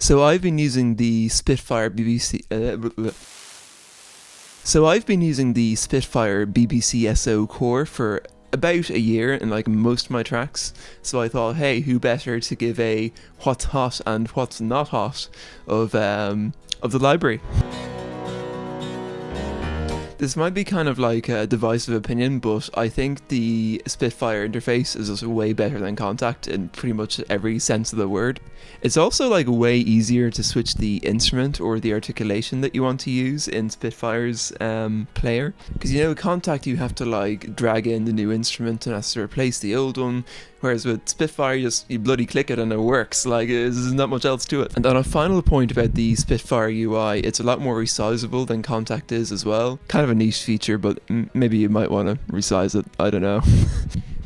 So I've been using the Spitfire BBC. So I've been using the Spitfire BBCSO core for about a year in like most of my tracks. So I thought, hey, who better to give a what's hot and what's not hot of the library. This might be kind of like a divisive opinion, but I think the Spitfire interface is also way better than Contact in pretty much every sense of the word. It's also like way easier to switch the instrument or the articulation that you want to use in Spitfire's player. Because Contact you have to like drag in the new instrument and has to replace the old one, whereas with Spitfire you bloody click it and it works. Like there's not much else to it. And on a final point about the Spitfire UI, it's a lot more resizable than Contact is as well. Kind of a niche feature, but maybe you might want to resize it, I don't know.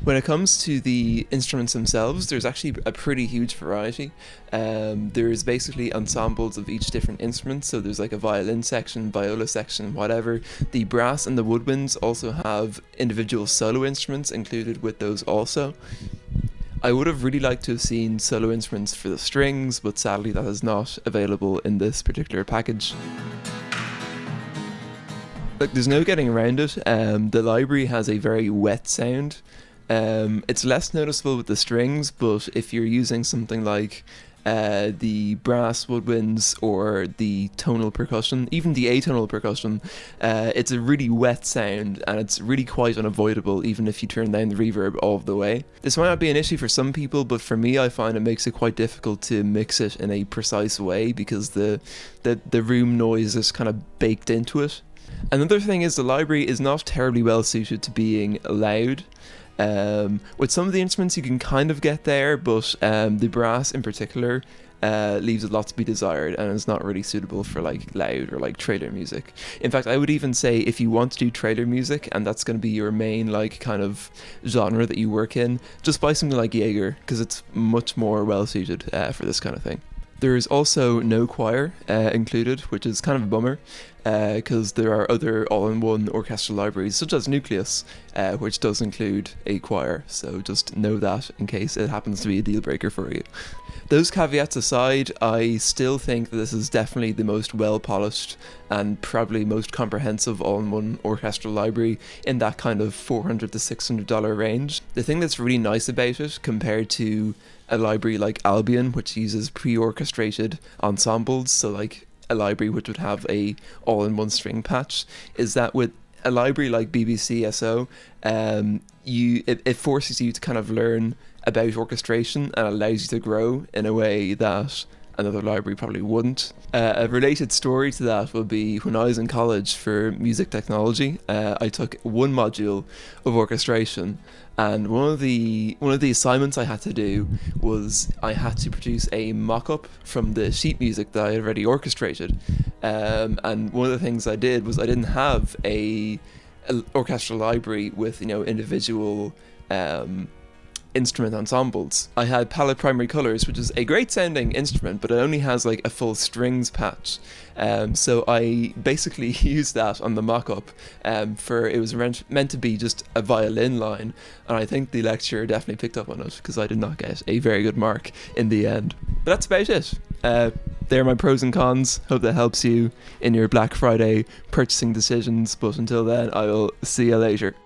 When it comes to the instruments themselves, there's actually a pretty huge variety. There's basically ensembles of each different instrument, so there's like a violin section, viola section, whatever. The brass and the woodwinds also have individual solo instruments included with those also. I would have really liked to have seen solo instruments for the strings, but sadly that is not available in this particular package. Look, there's no getting around it. The library has a very wet sound. It's less noticeable with the strings, but if you're using something like the brass woodwinds or the tonal percussion, even the atonal percussion, it's a really wet sound and it's really quite unavoidable even if you turn down the reverb all of the way. This might not be an issue for some people, but for me I find it makes it quite difficult to mix it in a precise way because the room noise is kind of baked into it. Another thing is the library is not terribly well suited to being loud. With some of the instruments you can kind of get there, but the brass in particular leaves a lot to be desired and is not really suitable for like loud or like trailer music. In fact, I would even say if you want to do trailer music and that's going to be your main like kind of genre that you work in, just buy something like Jaeger because it's much more well suited for this kind of thing. There's also no choir included, which is kind of a bummer, because there are other all-in-one orchestral libraries, such as Nucleus, which does include a choir, so just know that in case it happens to be a deal breaker for you. Those caveats aside, I still think that this is definitely the most well-polished and probably most comprehensive all-in-one orchestral library in that kind of $400 to $600 range. The thing that's really nice about it, compared to a library like Albion, which uses pre-orchestrated ensembles, so like a library which would have a all-in-one string patch, is that with a library like BBCSO, it forces you to kind of learn about orchestration and allows you to grow in a way that another library probably wouldn't. A related story to that would be when I was in college for music technology, I took one module of orchestration, and one of the assignments I had to do was I had to produce a mock-up from the sheet music that I had already orchestrated. And one of the things I did was I didn't have a orchestral library with individual instrument ensembles. I had Palette Primary Colors, which is a great sounding instrument, but it only has like a full strings patch. So I basically used that on the mock-up for it was meant to be just a violin line, and I think the lecturer definitely picked up on it because I did not get a very good mark in the end. But that's about it. There are my pros and cons. Hope that helps you in your Black Friday purchasing decisions, but until then I will see you later.